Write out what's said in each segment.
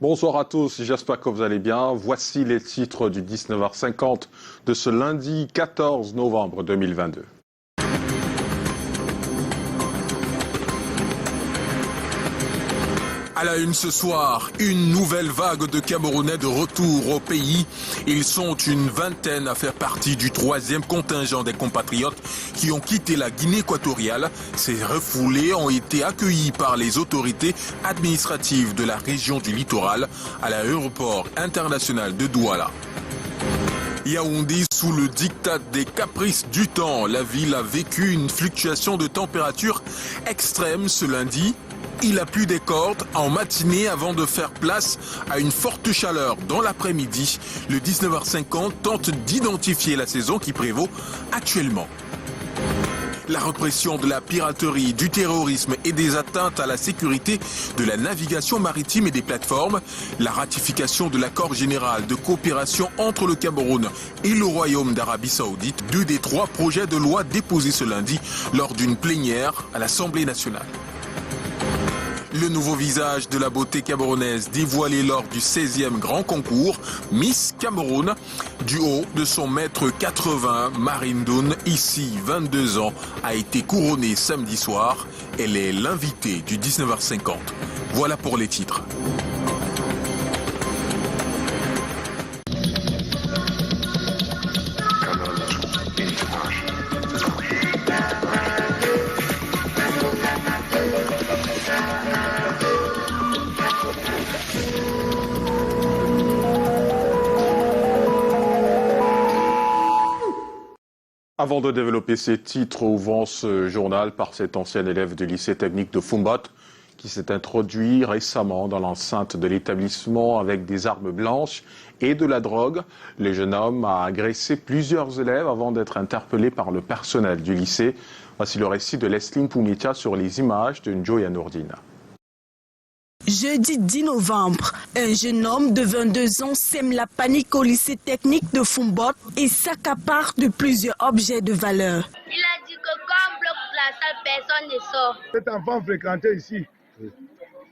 Bonsoir à tous, j'espère que vous allez bien. Voici les titres du 19h50 de ce lundi 14 novembre 2022. À la une ce soir, une nouvelle vague de Camerounais de retour au pays. Ils sont une vingtaine à faire partie du 3e contingent des compatriotes qui ont quitté la Guinée équatoriale. Ces refoulés ont été accueillis par les autorités administratives de la région du littoral à l'aéroport international de Douala. Yaoundé, sous le diktat des caprices du temps, la ville a vécu une fluctuation de température extrême ce lundi. Il a plu des cordes en matinée avant de faire place à une forte chaleur dans l'après-midi. Le 19h50 tente d'identifier la saison qui prévaut actuellement. La répression de la piraterie, du terrorisme et des atteintes à la sécurité de la navigation maritime et des plateformes, la ratification de l'accord général de coopération entre le Cameroun et le Royaume d'Arabie Saoudite, 2 des 3 projets de loi déposés ce lundi lors d'une plénière à l'Assemblée nationale. Le nouveau visage de la beauté camerounaise dévoilé lors du 16e grand concours Miss Cameroun. Du haut de son mètre 80, Marine Doun, ici 22 ans, a été couronnée samedi soir. Elle est l'invitée du 19h50. Voilà pour les titres. Avant de développer ces titres, ouvrons ce journal par cet ancien élève du lycée technique de Foumbot qui s'est introduit récemment dans l'enceinte de l'établissement avec des armes blanches et de la drogue. Le jeune homme a agressé plusieurs élèves avant d'être interpellé par le personnel du lycée. Voici le récit de Leslie Poumitia sur les images de Njoya Nourdina. Jeudi 10 novembre, un jeune homme de 22 ans sème la panique au lycée technique de Foumbot et s'accapare de plusieurs objets de valeur. Il a dit que quand on bloque la salle, personne ne sort. Cet enfant fréquentait ici.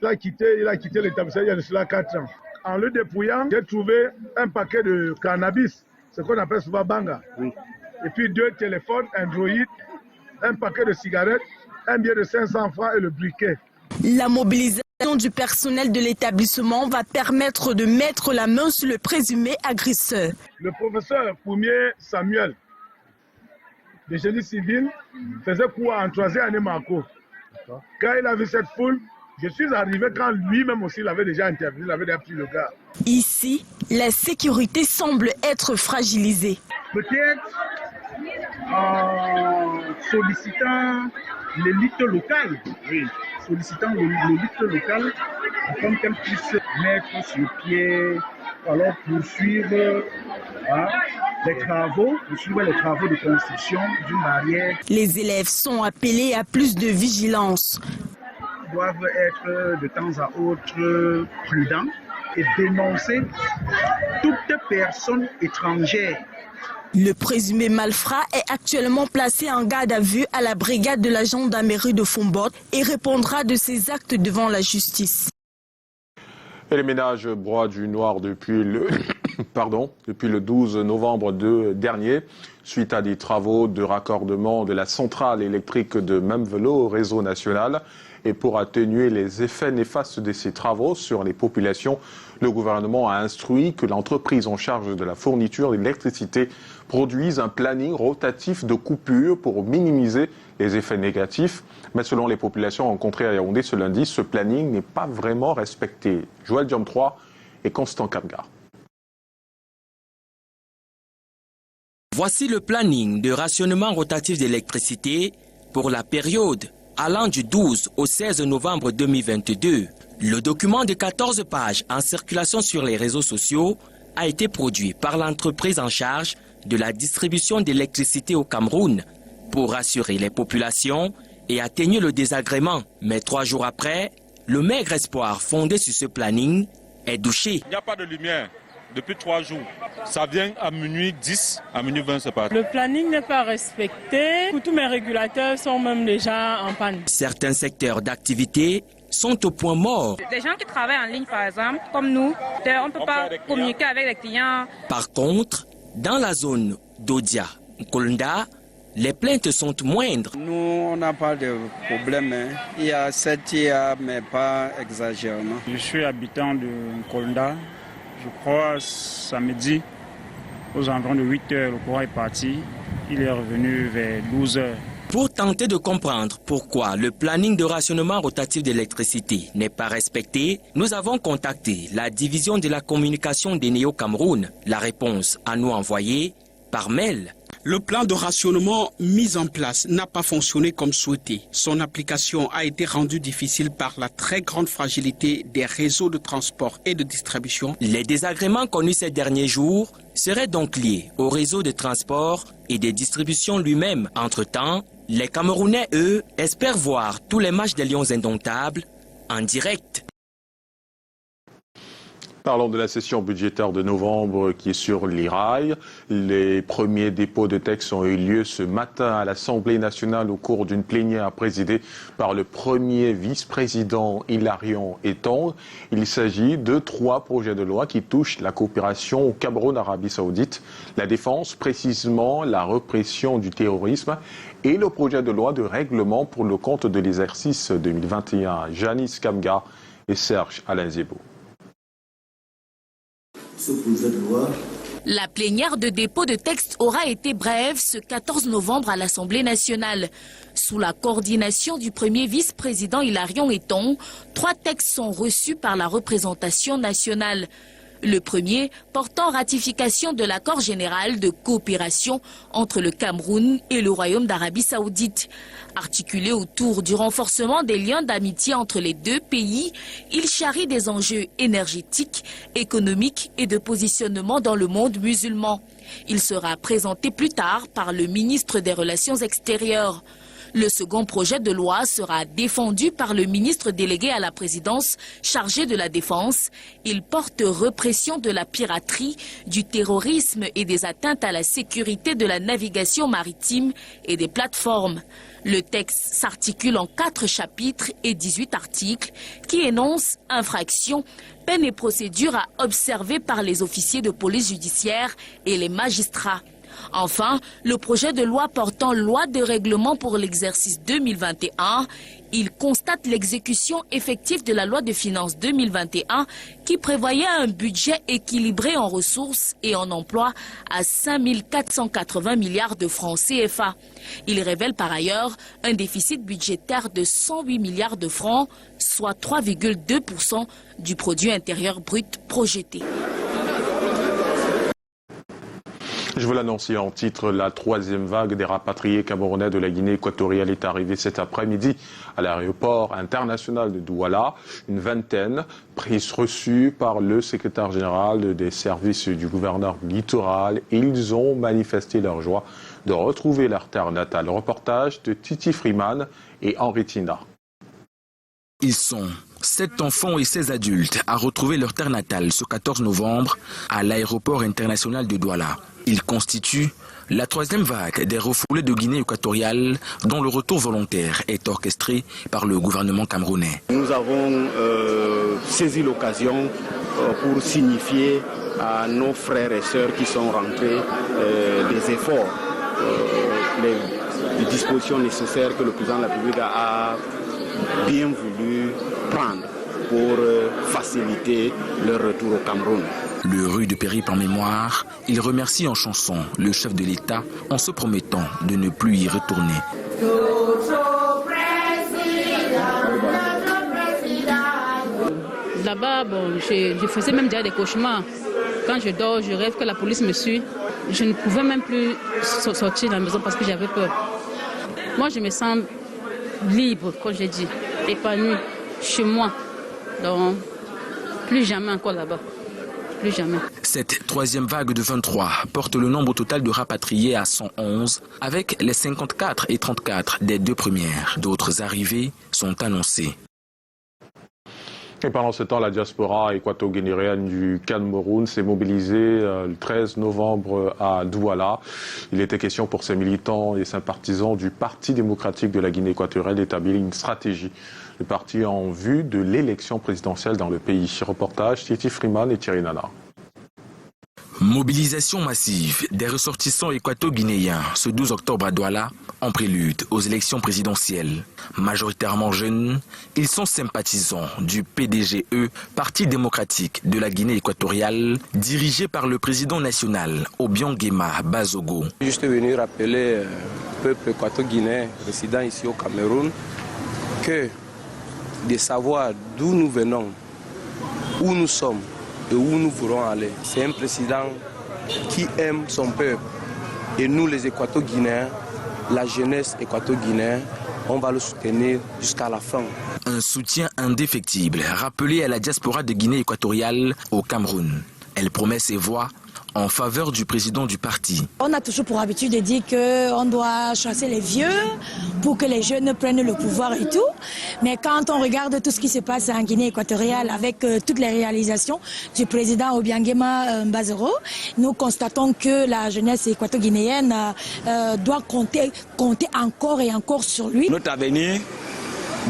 Il a quitté l'établissement il y a de cela 4 ans. En le dépouillant, j'ai trouvé un paquet de cannabis, ce qu'on appelle souvent banga. Oui. Et puis 2 téléphones, Android, un paquet de cigarettes, un billet de 500 francs et le briquet. La mobilisation du personnel de l'établissement va permettre de mettre la main sur le présumé agresseur. Le professeur Poumier Samuel, de génie civil, faisait cours en 3e année Marco. Quand il a vu cette foule, je suis arrivé quand lui-même aussi l'avait déjà interviewé, il avait déjà pris le gars. Ici, la sécurité semble être fragilisée. Peut-être en sollicitant l'élite locale. Oui. Sollicitant l'élite locale afin qu'elle puisse mettre sur pied, alors poursuivre les travaux de construction d'une barrière. Les élèves sont appelés à plus de vigilance. Ils doivent être de temps à autre prudents et dénoncer toute personne étrangère. Le présumé malfrat est actuellement placé en garde à vue à la brigade de la gendarmerie de Foumbot et répondra de ses actes devant la justice. Et les ménages broient du noir depuis le 12 novembre dernier, suite à des travaux de raccordement de la centrale électrique de Memvelo au réseau national. Et pour atténuer les effets néfastes de ces travaux sur les populations, le gouvernement a instruit que l'entreprise en charge de la fourniture d'électricité produise un planning rotatif de coupures pour minimiser les effets négatifs. Mais selon les populations rencontrées à Yaoundé ce lundi, ce planning n'est pas vraiment respecté. Joël Diom 3 et Constant Kamgar. Voici le planning de rationnement rotatif d'électricité pour la période allant du 12 au 16 novembre 2022. Le document de 14 pages en circulation sur les réseaux sociaux a été produit par l'entreprise en charge de la distribution d'électricité au Cameroun pour rassurer les populations et atténuer le désagrément. Mais 3 jours après, le maigre espoir fondé sur ce planning est douché. Il n'y a pas de lumière depuis 3 jours. Ça vient à minuit 10, à minuit 20, c'est parti. Le planning n'est pas respecté. Tous mes régulateurs sont même déjà en panne. Certains secteurs d'activité sont au point mort. Les gens qui travaillent en ligne, par exemple, comme nous, on ne peut pas communiquer avec les clients. Par contre, dans la zone d'Odia, Nkolnda, les plaintes sont moindres. Nous, on n'a pas de problème. Il y a 7 IA, mais pas exagérément. Je suis habitant de Nkolnda. Je crois samedi, aux environs de 8 h, le courant est parti. Il est revenu vers 12 h. Pour tenter de comprendre pourquoi le planning de rationnement rotatif d'électricité n'est pas respecté, nous avons contacté la division de la communication d'Eneo Cameroun. La réponse à nous envoyée par mail. Le plan de rationnement mis en place n'a pas fonctionné comme souhaité. Son application a été rendue difficile par la très grande fragilité des réseaux de transport et de distribution. Les désagréments connus ces derniers jours seraient donc liés au réseau de transport et de distribution lui-même. Entre-temps, les Camerounais, eux, espèrent voir tous les matchs des Lions indomptables en direct. Parlons de la session budgétaire de novembre qui est sur les rails. Les premiers dépôts de textes ont eu lieu ce matin à l'Assemblée nationale au cours d'une plénière présidée par le premier vice-président Hilarion Etong. Il s'agit de 3 projets de loi qui touchent la coopération au Cameroun, Arabie Saoudite, la défense, précisément la répression du terrorisme et le projet de loi de règlement pour le compte de l'exercice 2021. Janice Kamga et Serge Alain Zebo. La plénière de dépôt de texte aura été brève ce 14 novembre à l'Assemblée nationale. Sous la coordination du premier vice-président Hilarion Etong, 3 textes sont reçus par la représentation nationale. Le premier portant ratification de l'accord général de coopération entre le Cameroun et le Royaume d'Arabie Saoudite. Articulé autour du renforcement des liens d'amitié entre les 2 pays, il charrie des enjeux énergétiques, économiques et de positionnement dans le monde musulman. Il sera présenté plus tard par le ministre des Relations extérieures. Le second projet de loi sera défendu par le ministre délégué à la présidence chargé de la défense. Il porte répression de la piraterie, du terrorisme et des atteintes à la sécurité de la navigation maritime et des plateformes. Le texte s'articule en 4 chapitres et 18 articles qui énoncent infractions, peines et procédures à observer par les officiers de police judiciaire et les magistrats. Enfin, le projet de loi portant loi de règlement pour l'exercice 2021, il constate l'exécution effective de la loi de finances 2021 qui prévoyait un budget équilibré en ressources et en emplois à 5 480 milliards de francs CFA. Il révèle par ailleurs un déficit budgétaire de 108 milliards de francs, soit 3,2% du produit intérieur brut projeté. Je vous l'annoncer en titre, la 3e vague des rapatriés camerounais de la Guinée équatoriale est arrivée cet après-midi à l'aéroport international de Douala. Une vingtaine, prise reçue par le secrétaire général des services du gouverneur littoral. Ils ont manifesté leur joie de retrouver leur terre natale. Reportage de Titi Freeman et Henri Tina. Ils sont 7 enfants et 16 adultes à retrouver leur terre natale ce 14 novembre à l'aéroport international de Douala. Ils constituent la 3e vague des refoulés de Guinée équatoriale dont le retour volontaire est orchestré par le gouvernement camerounais. Nous avons saisi l'occasion pour signifier à nos frères et sœurs qui sont rentrés des efforts, les dispositions nécessaires que le président de la République a bien voulu prendre pour faciliter leur retour au Cameroun. Le rue de Périple en mémoire, il remercie en chanson le chef de l'État en se promettant de ne plus y retourner. Là-bas, je faisais même déjà des cauchemars. Quand je dors, je rêve que la police me suit. Je ne pouvais même plus sortir de la maison parce que j'avais peur. Moi, je me sens libre, comme j'ai dit, épanouie chez moi. Donc, plus jamais encore là-bas. Plus jamais. Cette 3e vague de 23 porte le nombre total de rapatriés à 111, avec les 54 et 34 des 2 premières. D'autres arrivées sont annoncées. Et pendant ce temps, la diaspora équato-guinéenne du Cameroun s'est mobilisée le 13 novembre à Douala. Il était question pour ses militants et sympathisants du Parti démocratique de la Guinée équatoriale d'établir une stratégie. Le parti en vue de l'élection présidentielle dans le pays. Reportage Titi Freeman et Thierry Nana. Mobilisation massive des ressortissants équato-guinéens ce 12 octobre à Douala en prélude aux élections présidentielles. Majoritairement jeunes, ils sont sympathisants du PDGE, Parti démocratique de la Guinée équatoriale, dirigé par le président national Obiang Nguema Bazogo. Juste venu rappeler au peuple équato-guinéen résident ici au Cameroun que de savoir d'où nous venons, où nous sommes, et où nous voulons aller. C'est un président qui aime son peuple. Et nous, les Équato-Guinéens, la jeunesse équato-guinéenne, on va le soutenir jusqu'à la fin. Un soutien indéfectible rappelé à la diaspora de Guinée équatoriale au Cameroun. Elle promet ses voix en faveur du président du parti. On a toujours pour habitude de dire qu'on doit chasser les vieux pour que les jeunes prennent le pouvoir et tout. Mais quand on regarde tout ce qui se passe en Guinée équatoriale avec toutes les réalisations du président Obiang Nguema Bazogo, nous constatons que la jeunesse équato-guinéenne doit compter encore et encore sur lui. Notre avenir,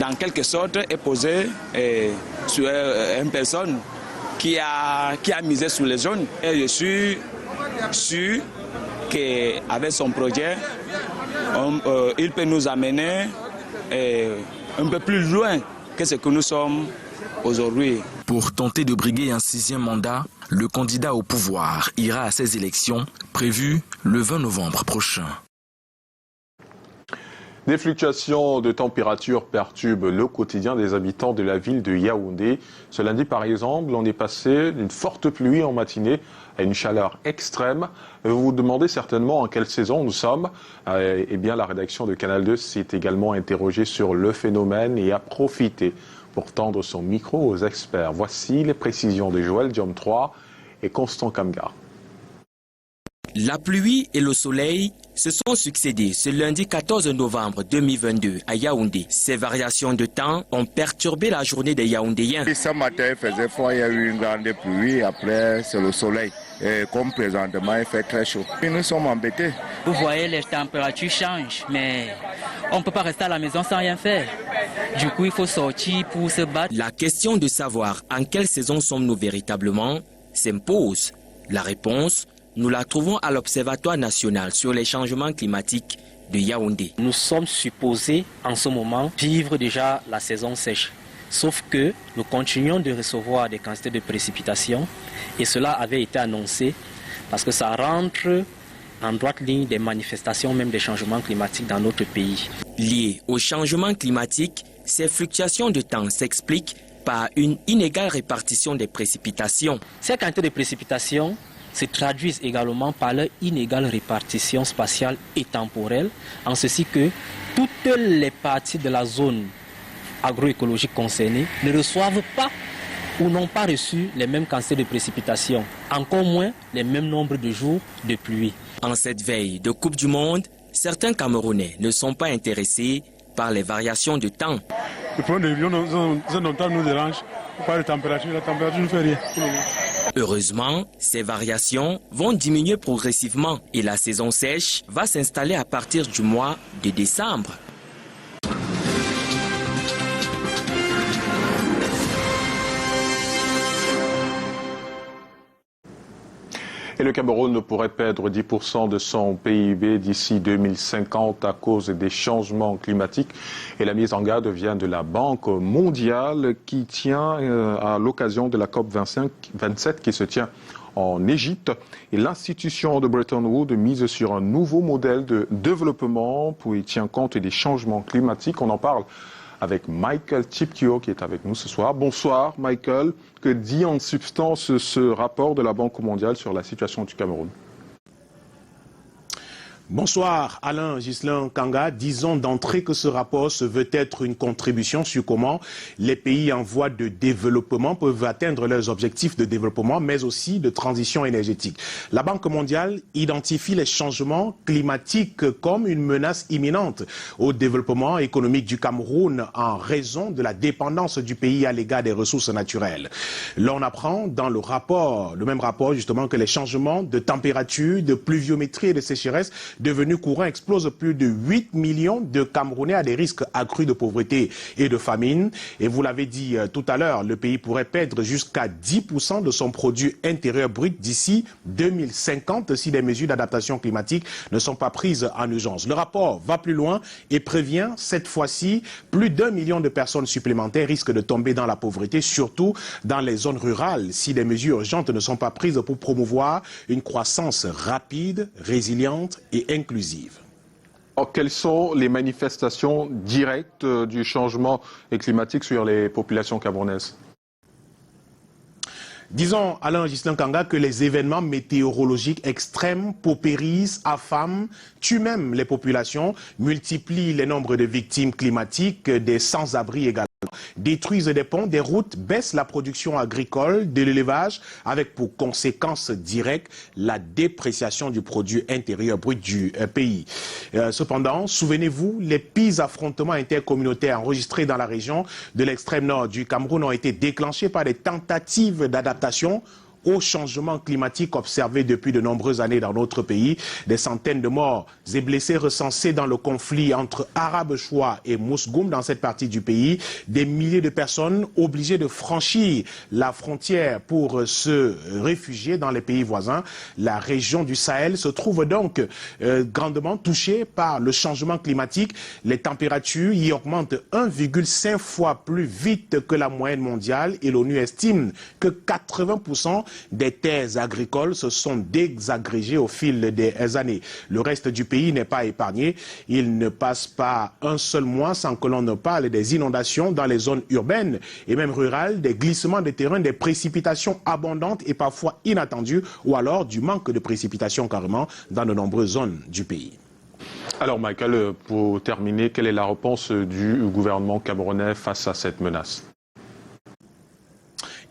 dans quelque sorte, est posé sur une personne qui a misé sur les jeunes. Et je suis sûr qu'avec son projet, il peut nous amener un peu plus loin que ce que nous sommes aujourd'hui. Pour tenter de briguer un 6e mandat, le candidat au pouvoir ira à ces élections prévues le 20 novembre prochain. Des fluctuations de température perturbent le quotidien des habitants de la ville de Yaoundé. Ce lundi, par exemple, on est passé d'une forte pluie en matinée à une chaleur extrême. Vous vous demandez certainement en quelle saison nous sommes. Eh bien, la rédaction de Canal 2 s'est également interrogée sur le phénomène et a profité pour tendre son micro aux experts. Voici les précisions de Joël Diom 3 et Constant Kamga. La pluie et le soleil se sont succédés ce lundi 14 novembre 2022 à Yaoundé. Ces variations de temps ont perturbé la journée des Yaoundéens. Ce matin, il faisait froid, il y a eu une grande pluie, après c'est le soleil. Et comme présentement, il fait très chaud. Et nous sommes embêtés. Vous voyez, les températures changent, mais on ne peut pas rester à la maison sans rien faire. Du coup, il faut sortir pour se battre. La question de savoir en quelle saison sommes-nous véritablement s'impose. La réponse, nous la trouvons à l'Observatoire national sur les changements climatiques de Yaoundé. Nous sommes supposés en ce moment vivre déjà la saison sèche. Sauf que nous continuons de recevoir des quantités de précipitations et cela avait été annoncé parce que ça rentre en droite ligne des manifestations, même des changements climatiques dans notre pays. Liées au changement climatique, ces fluctuations de temps s'expliquent par une inégale répartition des précipitations. Ces quantités de précipitations se traduisent également par leur inégale répartition spatiale et temporelle, en ceci que toutes les parties de la zone agroécologique concernée ne reçoivent pas ou n'ont pas reçu les mêmes quantités de précipitations, encore moins les mêmes nombres de jours de pluie. En cette veille de Coupe du Monde, certains Camerounais ne sont pas intéressés par les variations de temps. Le problème de l'avion nous dérange. Pas de température, la température ne fait rien. Heureusement, ces variations vont diminuer progressivement et la saison sèche va s'installer à partir du mois de décembre. Et le Cameroun pourrait perdre 10% de son PIB d'ici 2050 à cause des changements climatiques. Et la mise en garde vient de la Banque mondiale qui tient à l'occasion de la COP27 qui se tient en Égypte. Et l'institution de Bretton Woods mise sur un nouveau modèle de développement pour y tenir compte des changements climatiques. On en parle avec Michael Chiptio qui est avec nous ce soir. Bonsoir Michael. Que dit en substance ce rapport de la Banque mondiale sur la situation du Cameroun? Bonsoir Alain Ghislain Kanga. Disons d'entrée que ce rapport se veut être une contribution sur comment les pays en voie de développement peuvent atteindre leurs objectifs de développement, mais aussi de transition énergétique. La Banque mondiale identifie les changements climatiques comme une menace imminente au développement économique du Cameroun en raison de la dépendance du pays à l'égard des ressources naturelles. L'on apprend dans le même rapport justement, que les changements de température, de pluviométrie et de sécheresse devenus courants explosent plus de 8 millions de Camerounais à des risques accrus de pauvreté et de famine. Et vous l'avez dit tout à l'heure, le pays pourrait perdre jusqu'à 10% de son produit intérieur brut d'ici 2050 si des mesures d'adaptation climatique ne sont pas prises en urgence. Le rapport va plus loin et prévient cette fois-ci plus d'1 million de personnes supplémentaires risquent de tomber dans la pauvreté, surtout dans les zones rurales, si des mesures urgentes ne sont pas prises pour promouvoir une croissance rapide, résiliente et inclusive. Alors, quelles sont les manifestations directes du changement climatique sur les populations camerounaises? Disons, Alain Ghislain Kanga, que les événements météorologiques extrêmes paupérisent, affament, tuent même les populations, multiplient les nombres de victimes climatiques, des sans-abri également, détruisent des ponts, des routes, baissent la production agricole, de l'élevage, avec pour conséquence directe la dépréciation du produit intérieur brut du pays. Cependant, souvenez-vous, les pires affrontements intercommunautaires enregistrés dans la région de l'extrême nord du Cameroun ont été déclenchés par des tentatives d'adaptation au changement climatique observé depuis de nombreuses années dans notre pays. Des centaines de morts et blessés recensés dans le conflit entre Arabes-Choua et Mousgoum dans cette partie du pays. Des milliers de personnes obligées de franchir la frontière pour se réfugier dans les pays voisins. La région du Sahel se trouve donc grandement touchée par le changement climatique. Les températures y augmentent 1,5 fois plus vite que la moyenne mondiale et l'ONU estime que 80% des terres agricoles se sont désagrégées au fil des années. Le reste du pays n'est pas épargné. Il ne passe pas un seul mois sans que l'on ne parle des inondations dans les zones urbaines et même rurales, des glissements de terrain, des précipitations abondantes et parfois inattendues ou alors du manque de précipitations carrément dans de nombreuses zones du pays. Alors Michael, pour terminer, quelle est la réponse du gouvernement camerounais face à cette menace ?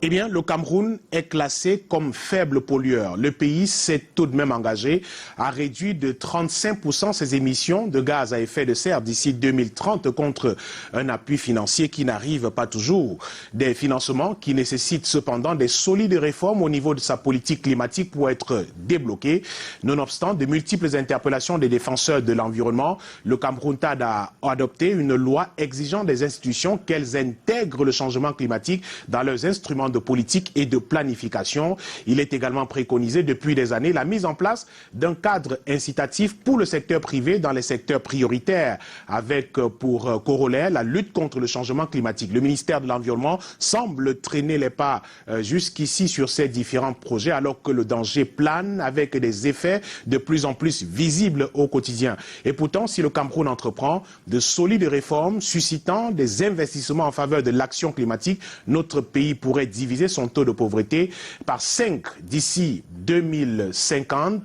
Eh bien, le Cameroun est classé comme faible pollueur. Le pays s'est tout de même engagé à réduire de 35% ses émissions de gaz à effet de serre d'ici 2030 contre un appui financier qui n'arrive pas toujours. Des financements qui nécessitent cependant des solides réformes au niveau de sa politique climatique pour être débloqués. Nonobstant de multiples interpellations des défenseurs de l'environnement, le Cameroun a adopté une loi exigeant des institutions qu'elles intègrent le changement climatique dans leurs instruments de politique et de planification. Il est également préconisé depuis des années la mise en place d'un cadre incitatif pour le secteur privé dans les secteurs prioritaires, avec pour corollaire la lutte contre le changement climatique. Le ministère de l'Environnement semble traîner les pas jusqu'ici sur ces différents projets, alors que le danger plane avec des effets de plus en plus visibles au quotidien. Et pourtant, si le Cameroun entreprend de solides réformes suscitant des investissements en faveur de l'action climatique, notre pays pourrait diviser son taux de pauvreté par 5 d'ici 2050,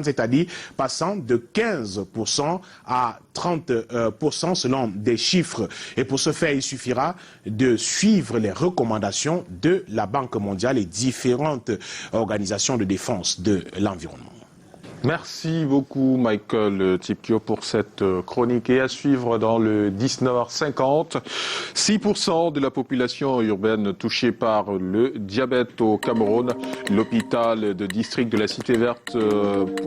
c'est-à-dire passant de 15% à 30% selon des chiffres. Et pour ce faire, il suffira de suivre les recommandations de la Banque mondiale et différentes organisations de défense de l'environnement. Merci beaucoup Michael Tipkio pour cette chronique. Et à suivre dans le 19h50, 6% de la population urbaine touchée par le diabète au Cameroun. L'hôpital de district de la Cité Verte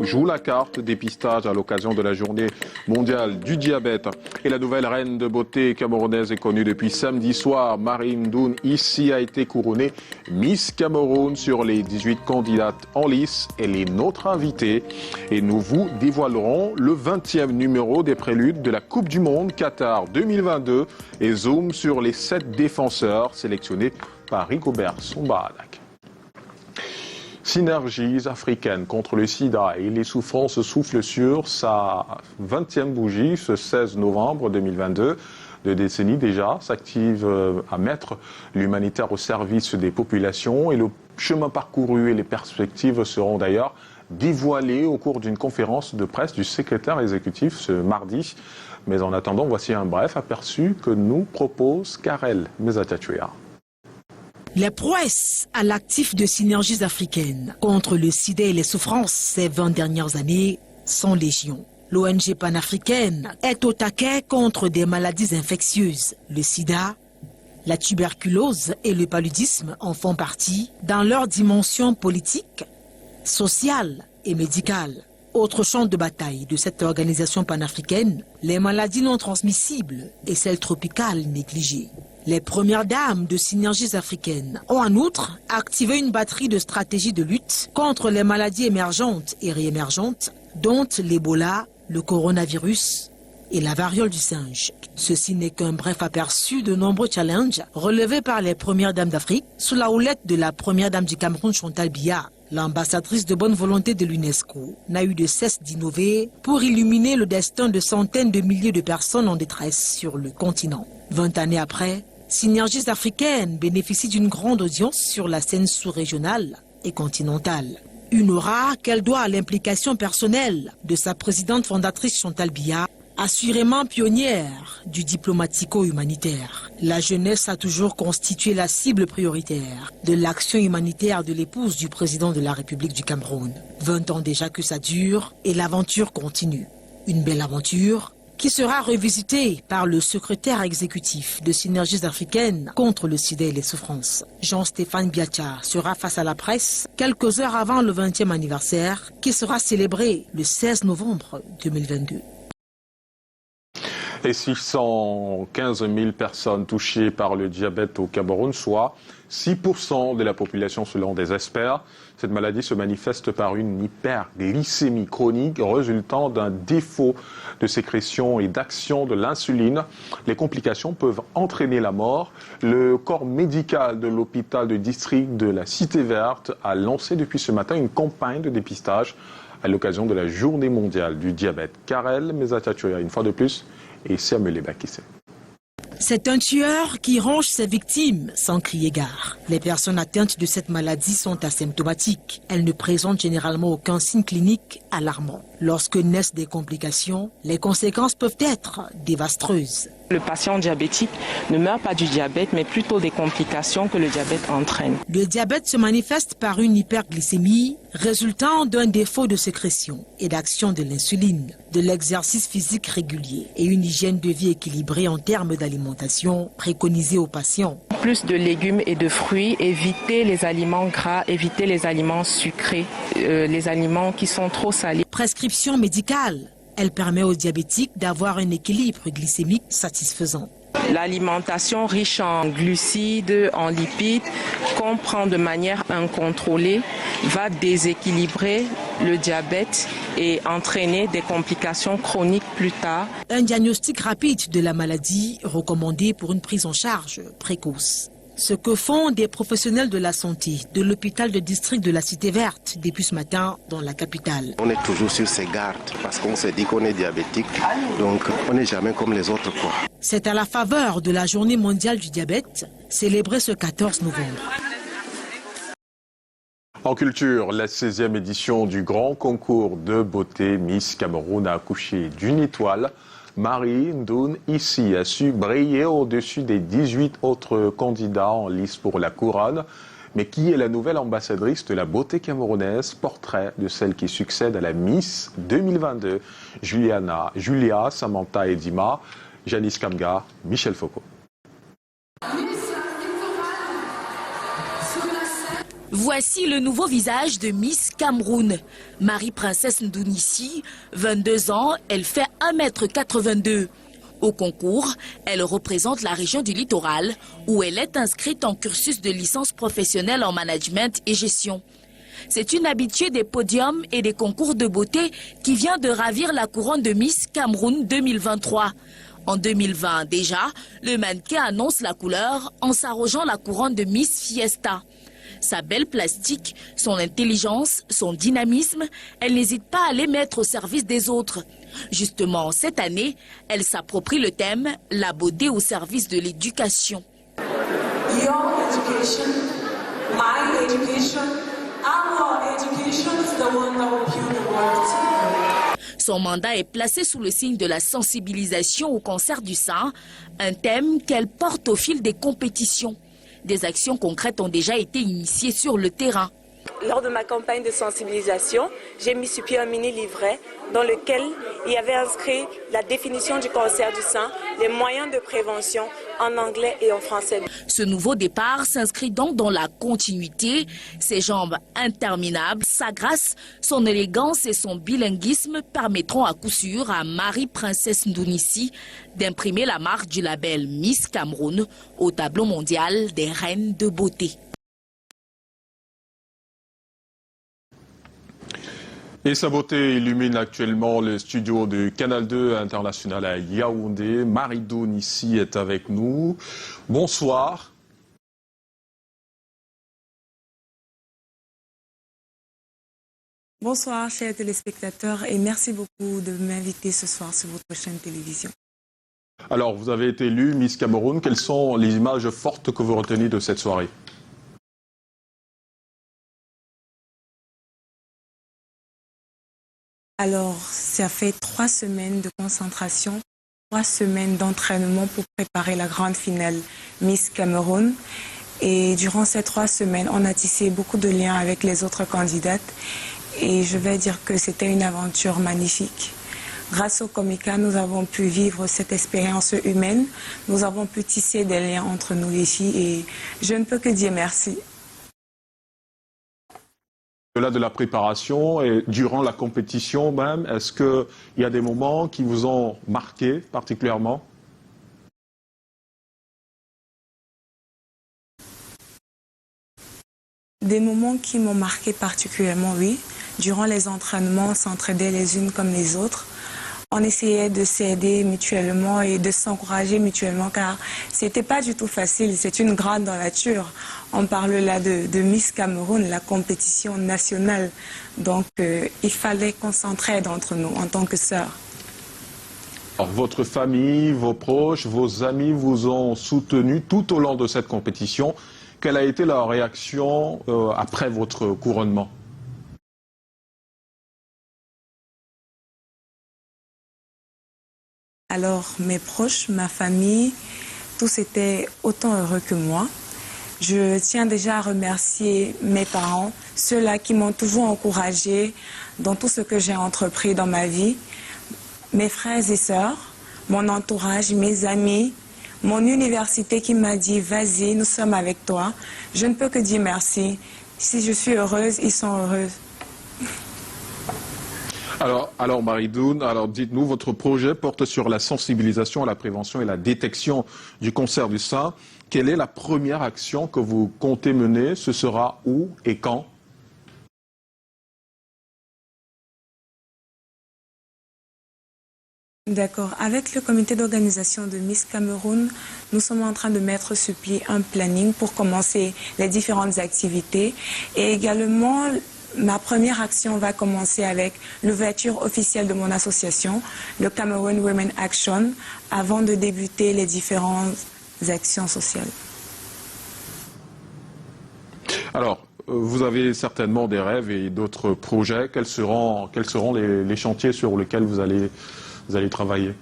joue la carte dépistage à l'occasion de la journée mondiale du diabète. Et la nouvelle reine de beauté camerounaise est connue depuis samedi soir. Marie Mdoun ici a été couronnée Miss Cameroun sur les 18 candidates en lice. Elle est notre invitée. Et nous vous dévoilerons le 20e numéro des préludes de la Coupe du Monde Qatar 2022 et zoom sur les 7 défenseurs sélectionnés par Rigobert Song-Baradak. Synergies africaines contre le sida et les souffrances soufflent sur sa 20e bougie ce 16 novembre 2022. 2 décennies déjà s'active à mettre l'humanitaire au service des populations et le chemin parcouru et les perspectives seront d'ailleurs dévoilées au cours d'une conférence de presse du secrétaire exécutif ce mardi. Mais en attendant, voici un bref aperçu que nous propose Karel Mezatachouya. Les prouesses à l'actif de synergies africaines contre le sida et les souffrances ces 20 dernières années sont légion. L'ONG panafricaine est au taquet contre des maladies infectieuses. Le sida, la tuberculose et le paludisme en font partie dans leur dimension politique, sociale et médicale. Autre champ de bataille de cette organisation panafricaine, les maladies non transmissibles et celles tropicales négligées. Les premières dames de synergies africaines ont en outre activé une batterie de stratégies de lutte contre les maladies émergentes et réémergentes, dont l'Ebola, le coronavirus et la variole du singe. Ceci n'est qu'un bref aperçu de nombreux challenges relevés par les premières dames d'Afrique sous la houlette de la première dame du Cameroun, Chantal Biya. L'ambassadrice de bonne volonté de l'UNESCO n'a eu de cesse d'innover pour illuminer le destin de centaines de milliers de personnes en détresse sur le continent. 20 années après, Synergies africaines bénéficient d'une grande audience sur la scène sous-régionale et continentale. Une aura qu'elle doit à l'implication personnelle de sa présidente fondatrice Chantal Biya, assurément pionnière du diplomatico-humanitaire. La jeunesse a toujours constitué la cible prioritaire de l'action humanitaire de l'épouse du président de la République du Cameroun. 20 ans déjà que ça dure et l'aventure continue. Une belle aventure qui sera revisitée par le secrétaire exécutif de Synergies africaines contre le sida et les souffrances. Jean-Stéphane Biacha sera face à la presse quelques heures avant le 20e anniversaire qui sera célébré le 16 novembre 2022. Et 615 000 personnes touchées par le diabète au Cameroun, soit 6% de la population selon des experts. Cette maladie se manifeste par une hyperglycémie chronique résultant d'un défaut de sécrétion et d'action de l'insuline. Les complications peuvent entraîner la mort. Le corps médical de l'hôpital de district de la Cité Verte a lancé depuis ce matin une campagne de dépistage à l'occasion de la Journée mondiale du diabète. Karel Mezatachouya, une fois de plus, et Samuel Bakissé. C'est un tueur qui ronge ses victimes sans crier gare. Les personnes atteintes de cette maladie sont asymptomatiques. Elles ne présentent généralement aucun signe clinique alarmant. Lorsque naissent des complications, les conséquences peuvent être dévastatrices. Le patient diabétique ne meurt pas du diabète, mais plutôt des complications que le diabète entraîne. Le diabète se manifeste par une hyperglycémie résultant d'un défaut de sécrétion et d'action de l'insuline, de l'exercice physique régulier et une hygiène de vie équilibrée en termes d'alimentation préconisée aux patients. Plus de légumes et de fruits, éviter les aliments gras, éviter les aliments sucrés, les aliments qui sont trop salés. Prescription médicale. Elle permet aux diabétiques d'avoir un équilibre glycémique satisfaisant. L'alimentation riche en glucides, en lipides, qu'on prend de manière incontrôlée, va déséquilibrer le diabète et entraîner des complications chroniques plus tard. Un diagnostic rapide de la maladie recommandé pour une prise en charge précoce. Ce que font des professionnels de la santé de l'hôpital de district de la Cité Verte depuis ce matin dans la capitale. On est toujours sur ses gardes parce qu'on se dit qu'on est diabétique, donc on n'est jamais comme les autres, quoi. C'est à la faveur de la Journée mondiale du diabète, célébrée ce 14 novembre. En culture, la 16e édition du grand concours de beauté Miss Cameroun a accouché d'une étoile. Marie Ndoun ici a su briller au-dessus des 18 autres candidats en lice pour la couronne. Mais qui est la nouvelle ambassadrice de la beauté camerounaise? Portrait de celle qui succède à la Miss 2022. Julia, Samantha et Dima, Janice Kamga, Michel Foucault. Voici le nouveau visage de Miss Cameroun. Marie-Princesse Ndounissi, 22 ans, elle fait 1,82 m. Au concours, elle représente la région du littoral où elle est inscrite en cursus de licence professionnelle en management et gestion. C'est une habituée des podiums et des concours de beauté qui vient de ravir la couronne de Miss Cameroun 2023. En 2020 déjà, le mannequin annonce la couleur en s'arrogeant la couronne de Miss Fiesta. Sa belle plastique, son intelligence, son dynamisme, elle n'hésite pas à les mettre au service des autres. Justement, cette année, elle s'approprie le thème « La beauté au service de l'éducation ». Your education, my education, our education is the one that Son mandat est placé sous le signe de la sensibilisation au cancer du sein, un thème qu'elle porte au fil des compétitions. Des actions concrètes ont déjà été initiées sur le terrain. Lors de ma campagne de sensibilisation, j'ai mis sur pied un mini-livret dans lequel il y avait inscrit la définition du cancer du sein, les moyens de prévention en anglais et en français. Ce nouveau départ s'inscrit donc dans la continuité. Ses jambes interminables, sa grâce, son élégance et son bilinguisme permettront à coup sûr à Marie-Princesse Ndounissi d'imprimer la marque du label Miss Cameroun au tableau mondial des reines de beauté. Et sa beauté illumine actuellement le studio de Canal 2 International à Yaoundé. Maridoune ici est avec nous. Bonsoir. Bonsoir chers téléspectateurs et merci beaucoup de m'inviter ce soir sur votre chaîne télévision. Alors vous avez été élue Miss Cameroun. Quelles sont les images fortes que vous retenez de cette soirée ? Alors, ça fait 3 semaines de concentration, 3 semaines d'entraînement pour préparer la grande finale Miss Cameroun. Et durant ces 3 semaines, on a tissé beaucoup de liens avec les autres candidates. Et je vais dire que c'était une aventure magnifique. Grâce au Comica, nous avons pu vivre cette expérience humaine. Nous avons pu tisser des liens entre nous les filles et je ne peux que dire merci. Au-delà de la préparation et durant la compétition même, est-ce qu'il y a des moments qui vous ont marqué particulièrement ? Des moments qui m'ont marqué particulièrement, oui. Durant les entraînements, on s'entraidait les unes comme les autres. On essayait de s'aider mutuellement et de s'encourager mutuellement car c'était pas du tout facile, c'est une grande aventure. On parle là de Miss Cameroun, la compétition nationale. Donc il fallait qu'on s'entraide entre nous en tant que sœurs. Alors, votre famille, vos proches, vos amis vous ont soutenu tout au long de cette compétition. Quelle a été leur réaction après votre couronnement ? Alors, mes proches, ma famille, tous étaient autant heureux que moi. Je tiens déjà à remercier mes parents, ceux-là qui m'ont toujours encouragée dans tout ce que j'ai entrepris dans ma vie, mes frères et sœurs, mon entourage, mes amis, mon université qui m'a dit « Vas-y, nous sommes avec toi ». Je ne peux que dire merci. Si je suis heureuse, ils sont heureux. Alors Maridoune, dites-nous, votre projet porte sur la sensibilisation à la prévention et la détection du cancer du sein. Quelle est la première action que vous comptez mener? Ce sera où et quand? D'accord. Avec le comité d'organisation de Miss Cameroun, nous sommes en train de mettre sur pied un planning pour commencer les différentes activités et également ma première action va commencer avec l'ouverture officielle de mon association, le Cameroun Women Action, avant de débuter les différentes actions sociales. Alors, vous avez certainement des rêves et d'autres projets. Quels seront les chantiers sur lesquels vous allez travailler?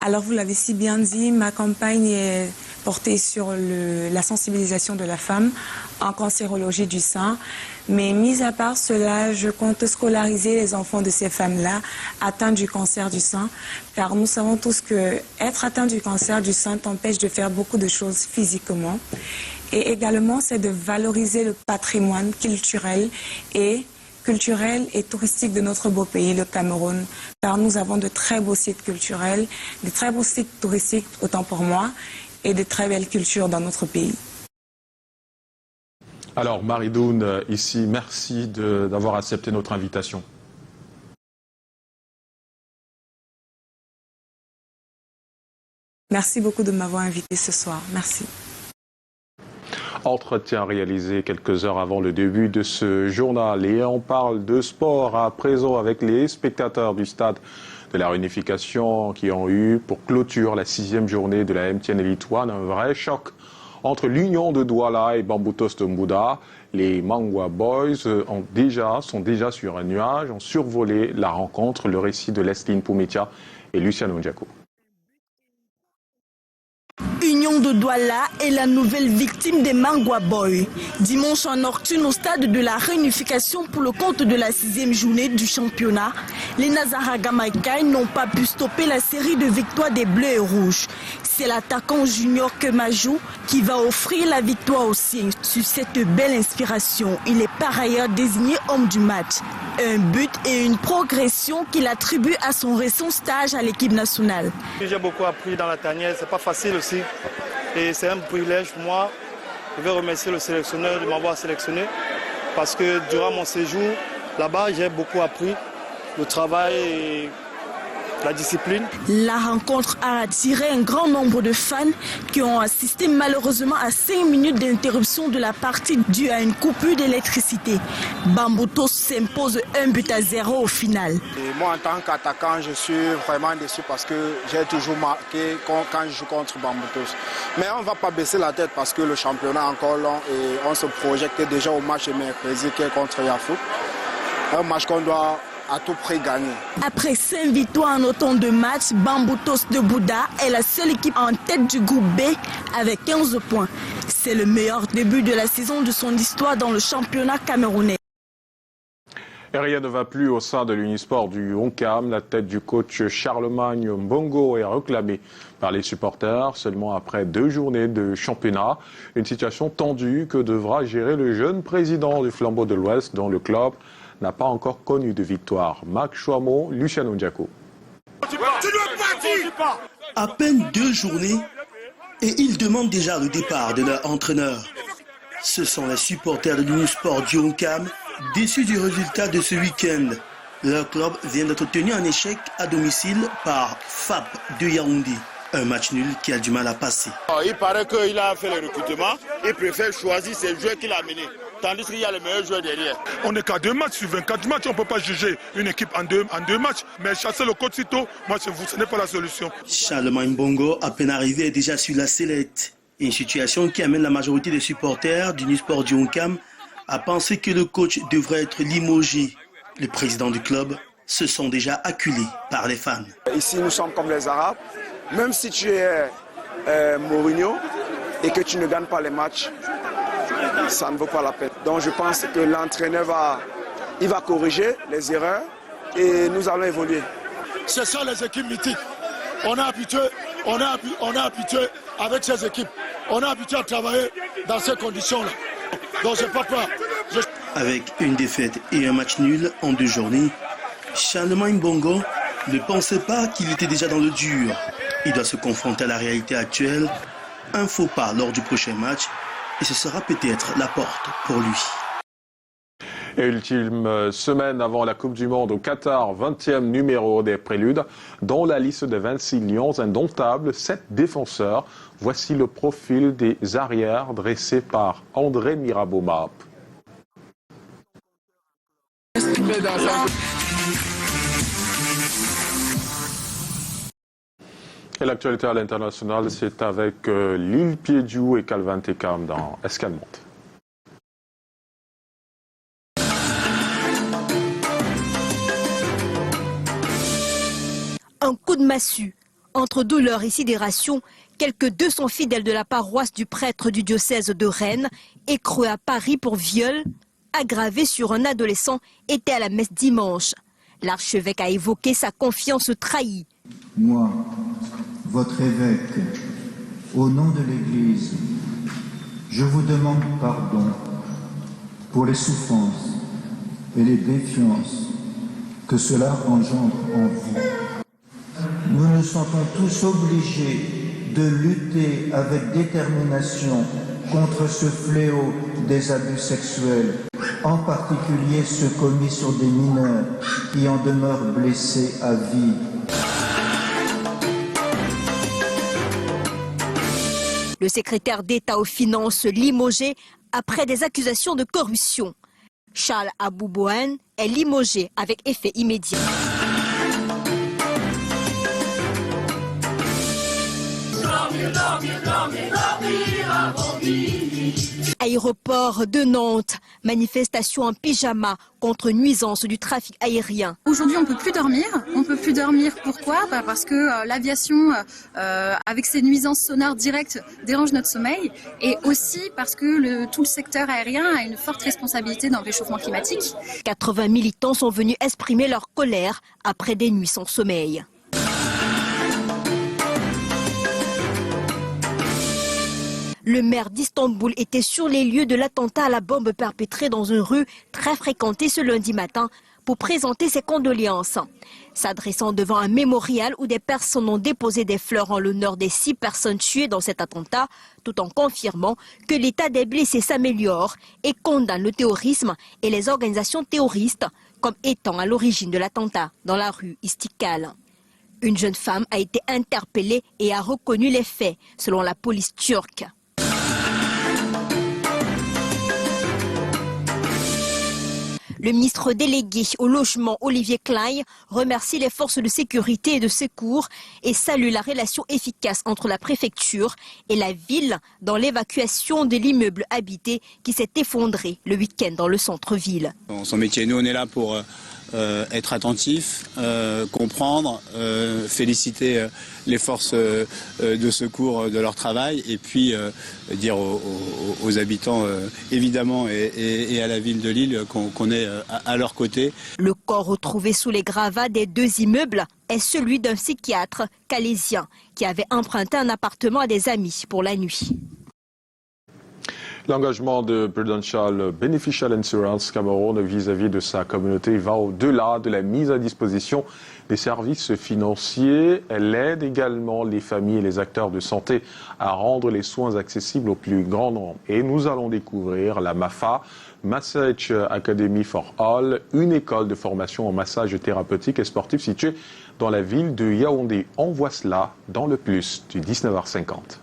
Alors, vous l'avez si bien dit, ma campagne est portée sur la sensibilisation de la femme en cancérologie du sein. Mais mis à part cela, je compte scolariser les enfants de ces femmes-là atteintes du cancer du sein. Car nous savons tous qu'être atteint du cancer du sein t'empêche de faire beaucoup de choses physiquement. Et également, c'est de valoriser le patrimoine culturel et touristique de notre beau pays, le Cameroun. Car nous avons de très beaux sites culturels, de très beaux sites touristiques, autant pour moi, et de très belles cultures dans notre pays. Alors, Maridoune, ici, merci d'avoir accepté notre invitation. Merci beaucoup de m'avoir invité ce soir. Merci. Entretien réalisé quelques heures avant le début de ce journal. Et on parle de sport à présent avec les spectateurs du stade de la réunification qui ont eu pour clôture la 6e journée de la MTN Elite One un vrai choc Entre l'Union de Douala et Bamboutos de Mbouda, les Mangwa Boys sont déjà sur un nuage, ont survolé la rencontre. Le récit de Lesline Poumetia et Luciano Ndiakou. Union de Douala est la nouvelle victime des Mangwa Boys. Dimanche en Nocturne, au stade de la réunification pour le compte de la 6e journée du championnat, les Nazaraga Maikai n'ont pas pu stopper la série de victoires des Bleus et Rouges. C'est l'attaquant junior Kemajou qui va offrir la victoire aux siens. Sur cette belle inspiration, il est par ailleurs désigné homme du match. Un but et une progression qu'il attribue à son récent stage à l'équipe nationale. J'ai beaucoup appris dans la tanière, c'est pas facile aussi. Et c'est un privilège pour moi. Je vais remercier le sélectionneur de m'avoir sélectionné parce que durant mon séjour là-bas, j'ai beaucoup appris le travail et la discipline. La rencontre a attiré un grand nombre de fans qui ont assisté malheureusement à 5 minutes d'interruption de la partie due à une coupure d'électricité. Bamboutos s'impose 1-0 au final. Et moi en tant qu'attaquant, je suis vraiment déçu parce que j'ai toujours marqué quand je joue contre Bamboutos. Mais on ne va pas baisser la tête parce que le championnat est encore long et on se projette déjà au match mercredi qui est contre Yafoot. Un match qu'on doit à tout prix gagner. Après 5 victoires en autant de matchs, Bamboutos de Mbouda est la seule équipe en tête du groupe B avec 15 points. C'est le meilleur début de la saison de son histoire dans le championnat camerounais. Et rien ne va plus au sein de l'Unisport du Honcam. La tête du coach Charlemagne Mbongo est réclamée par les supporters seulement après 2 journées de championnat. Une situation tendue que devra gérer le jeune président du Flambeau de l'Ouest dont le club n'a pas encore connu de victoire. Marc Chouamot, Luciano Ndiakou. À peine 2 journées et ils demandent déjà le départ de leur entraîneur. Ce sont les supporters de l'Unisport du Honcam déçus du résultat de ce week-end. Leur club vient d'être tenu en échec à domicile par FAP de Yaoundé. Un match nul qui a du mal à passer. Il paraît qu'il a fait le recrutement, il préfère choisir ses joueurs qu'il a menés. Tandis qu'il y a les meilleurs joueurs derrière. On n'est qu'à 2 matchs sur 24 matchs, on ne peut pas juger une équipe en deux matchs. Mais chasser le coach sitôt, moi, ce n'est pas la solution. Charlemagne Mbongo, à peine arrivé, est déjà sur la sellette. Une situation qui amène la majorité des supporters du Unisport du Honcam à penser que le coach devrait être limogé. Les présidents du club se sont déjà acculés par les fans. Ici, nous sommes comme les Arabes. Même si tu es Mourinho et que tu ne gagnes pas les matchs, ça ne vaut pas la peine. Donc je pense que l'entraîneur va corriger les erreurs et nous allons évoluer. Ce sont les équipes mythiques. On est habitué avec ces équipes. On est habitué à travailler dans ces conditions-là. Donc je n'ai pas peur. Avec une défaite et un match nul en 2 journées, Charlemagne Mbongo ne pensait pas qu'il était déjà dans le dur. Il doit se confronter à la réalité actuelle. Un faux pas lors du prochain match et ce sera peut-être la porte pour lui. Et ultime semaine avant la Coupe du Monde au Qatar, 20e numéro des Préludes, dans la liste des 26 lions indomptables, 7 défenseurs. Voici le profil des arrières dressé par André Mirabomap. Et l'actualité à l'international, c'est avec Lille Piediou et Calvin Tekam dans Escalmonte. Un coup de massue. Entre douleur et sidération, quelques 200 fidèles de la paroisse du prêtre du diocèse de Rennes, écreux à Paris pour viol, aggravé sur un adolescent, étaient à la messe dimanche. L'archevêque a évoqué sa confiance trahie. Moi, votre évêque, au nom de l'Église, je vous demande pardon pour les souffrances et les défiances que cela engendre en vous. Nous nous sentons tous obligés de lutter avec détermination contre ce fléau des abus sexuels, en particulier ceux commis sur des mineurs qui en demeurent blessés à vie. Le secrétaire d'État aux Finances limogé après des accusations de corruption. Charles Aboubouane est limogé avec effet immédiat. Dormir avant Aéroport de Nantes, manifestation en pyjama contre nuisance du trafic aérien. Aujourd'hui, on ne peut plus dormir. On ne peut plus dormir. Pourquoi? Parce que l'aviation, avec ses nuisances sonores directes, dérange notre sommeil. Et aussi parce que tout le secteur aérien a une forte responsabilité dans le réchauffement climatique. 80 militants sont venus exprimer leur colère après des nuits sans sommeil. Le maire d'Istanbul était sur les lieux de l'attentat à la bombe perpétré dans une rue très fréquentée ce lundi matin pour présenter ses condoléances. S'adressant devant un mémorial où des personnes ont déposé des fleurs en l'honneur des 6 personnes tuées dans cet attentat, tout en confirmant que l'état des blessés s'améliore et condamne le terrorisme et les organisations terroristes comme étant à l'origine de l'attentat dans la rue Istiklal. Une jeune femme a été interpellée et a reconnu les faits, selon la police turque. Le ministre délégué au logement, Olivier Klein, remercie les forces de sécurité et de secours et salue la relation efficace entre la préfecture et la ville dans l'évacuation de l'immeuble habité qui s'est effondré le week-end dans le centre-ville. Son métier, nous on est là pour être attentif, comprendre, féliciter les forces de secours de leur travail et puis dire aux habitants évidemment et à la ville de Lille qu'on est à leur côté. Le corps retrouvé sous les gravats des 2 immeubles est celui d'un psychiatre calaisien qui avait emprunté un appartement à des amis pour la nuit. L'engagement de Prudential Beneficial Insurance Cameroun vis-à-vis de sa communauté va au-delà de la mise à disposition des services financiers. Elle aide également les familles et les acteurs de santé à rendre les soins accessibles au plus grand nombre. Et nous allons découvrir la MAFA, Massage Academy for All, une école de formation en massage thérapeutique et sportif située dans la ville de Yaoundé. On voit cela dans le plus du 19h50.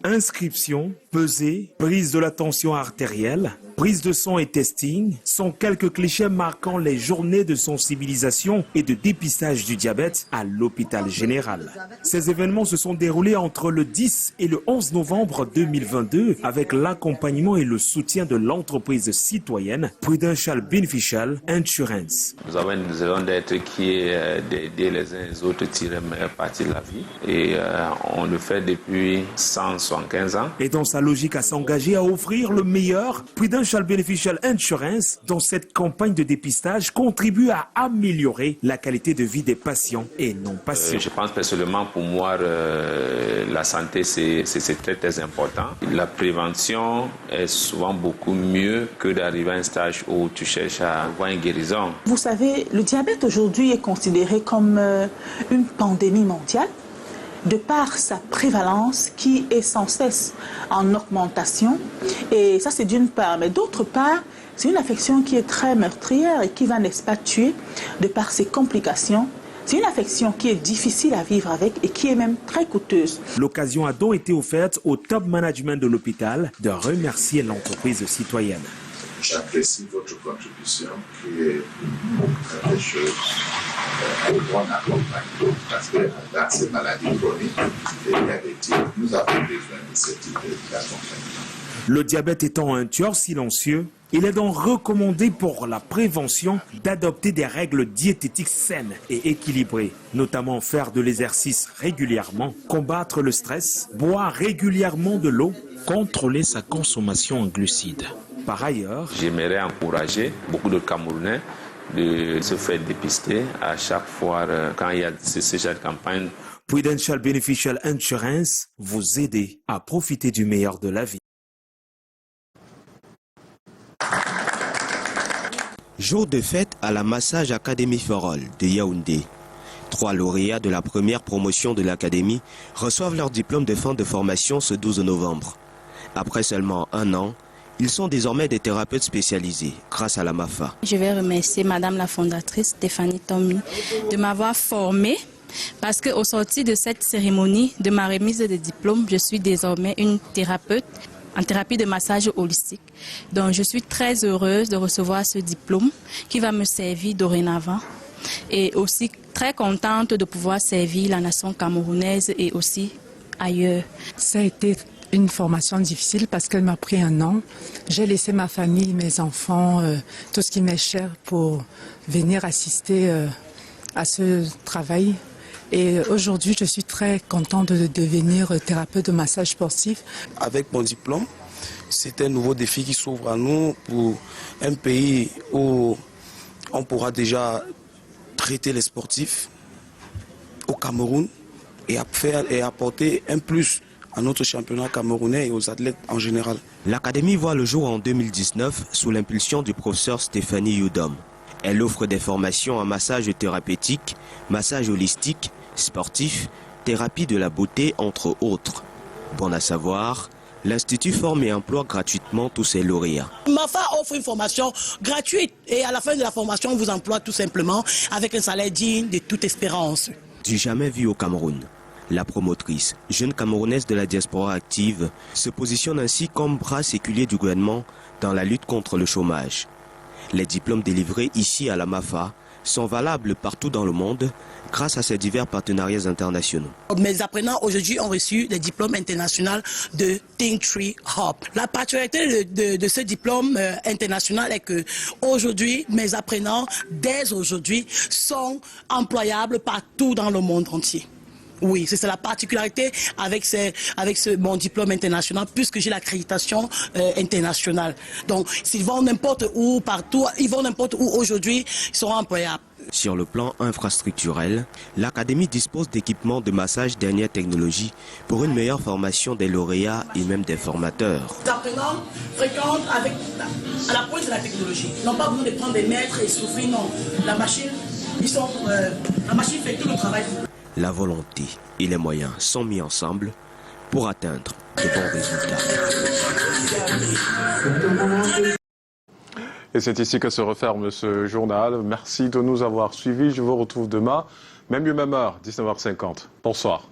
Inscription, pesée, prise de la tension artérielle, prise de sang et testing sont quelques clichés marquant les journées de sensibilisation et de dépistage du diabète à l'hôpital général. Ces événements se sont déroulés entre le 10 et le 11 novembre 2022 avec l'accompagnement et le soutien de l'entreprise citoyenne Prudential Beneficial Insurance. Nous avons une raison d'être qui est d'aider les uns les autres, tirer la meilleure partie de la vie et on le fait depuis 175 ans. Et dans sa logique à s'engager à offrir le meilleur, Prudential Beneficial Insurance, dans cette campagne de dépistage, contribue à améliorer la qualité de vie des patients et non patients. Je pense personnellement, pour moi, la santé, c'est très, très important. La prévention est souvent beaucoup mieux que d'arriver à un stage où tu cherches à avoir une guérison. Vous savez, le diabète aujourd'hui est considéré comme une pandémie mondiale, de par sa prévalence qui est sans cesse en augmentation. Et ça, c'est d'une part. Mais d'autre part, c'est une affection qui est très meurtrière et qui va, n'est-ce pas, tuer de par ses complications. C'est une affection qui est difficile à vivre avec et qui est même très coûteuse. L'occasion a donc été offerte au top management de l'hôpital de remercier l'entreprise citoyenne. J'apprécie votre contribution qui est quelque chose qu'on accompagne parce que dans ces maladies chroniques et diabétiques, nous avons besoin de ce type d'accompagnement. Le diabète étant un tueur silencieux, il est donc recommandé pour la prévention d'adopter des règles diététiques saines et équilibrées, notamment faire de l'exercice régulièrement, combattre le stress, boire régulièrement de l'eau, contrôler sa consommation en glucides. Par ailleurs, j'aimerais encourager beaucoup de Camerounais de se faire dépister à chaque fois quand il y a ce genre de campagne. Prudential Beneficial Insurance vous aide à profiter du meilleur de la vie. Jour de fête à la Massage Academy for All de Yaoundé. 3 lauréats de la première promotion de l'académie reçoivent leur diplôme de fin de formation ce 12 novembre. Après seulement 1 an, ils sont désormais des thérapeutes spécialisés grâce à la MAFA. Je vais remercier Madame la fondatrice Stéphanie Tommy de m'avoir formée parce qu'au sortir de cette cérémonie de ma remise de diplôme, je suis désormais une thérapeute en thérapie de massage holistique. Donc je suis très heureuse de recevoir ce diplôme qui va me servir dorénavant et aussi très contente de pouvoir servir la nation camerounaise et aussi ailleurs. Ça a été une formation difficile parce qu'elle m'a pris un an. J'ai laissé ma famille, mes enfants, tout ce qui m'est cher pour venir assister à ce travail. Et aujourd'hui, je suis très contente de devenir thérapeute de massage sportif. Avec mon diplôme, c'est un nouveau défi qui s'ouvre à nous pour un pays où on pourra déjà traiter les sportifs au Cameroun et apporter un plus à notre championnat camerounais et aux athlètes en général. L'académie voit le jour en 2019 sous l'impulsion du professeur Stéphanie Yudom. Elle offre des formations en massage thérapeutique, massage holistique, sportif, thérapie de la beauté, entre autres. Bon à savoir, l'Institut forme et emploie gratuitement tous ses lauréats. MAFA offre une formation gratuite et à la fin de la formation, on vous emploie tout simplement avec un salaire digne de toute espérance. Du jamais vu au Cameroun. La promotrice, jeune camerounaise de la diaspora active, se positionne ainsi comme bras séculier du gouvernement dans la lutte contre le chômage. Les diplômes délivrés ici à la MAFA sont valables partout dans le monde grâce à ces divers partenariats internationaux. Mes apprenants aujourd'hui ont reçu des diplômes internationaux de Thinktree Hub. La particularité de ce diplôme international est que aujourd'hui, mes apprenants, dès aujourd'hui, sont employables partout dans le monde entier. Oui, c'est la particularité avec mon diplôme international, puisque j'ai l'accréditation internationale. Donc, s'ils vont n'importe où, partout, ils vont n'importe où aujourd'hui, ils seront employables. Sur le plan infrastructurel, l'académie dispose d'équipements de massage dernière technologie pour une meilleure formation des lauréats et même des formateurs. Les apprenants fréquentent à la pointe de la technologie. Ils n'ont pas besoin de prendre des mètres et souffrir, non. La machine fait tout le travail. La volonté et les moyens sont mis ensemble pour atteindre de bons résultats. Et c'est ici que se referme ce journal. Merci de nous avoir suivis. Je vous retrouve demain, même lieu, même heure, 19h50. Bonsoir.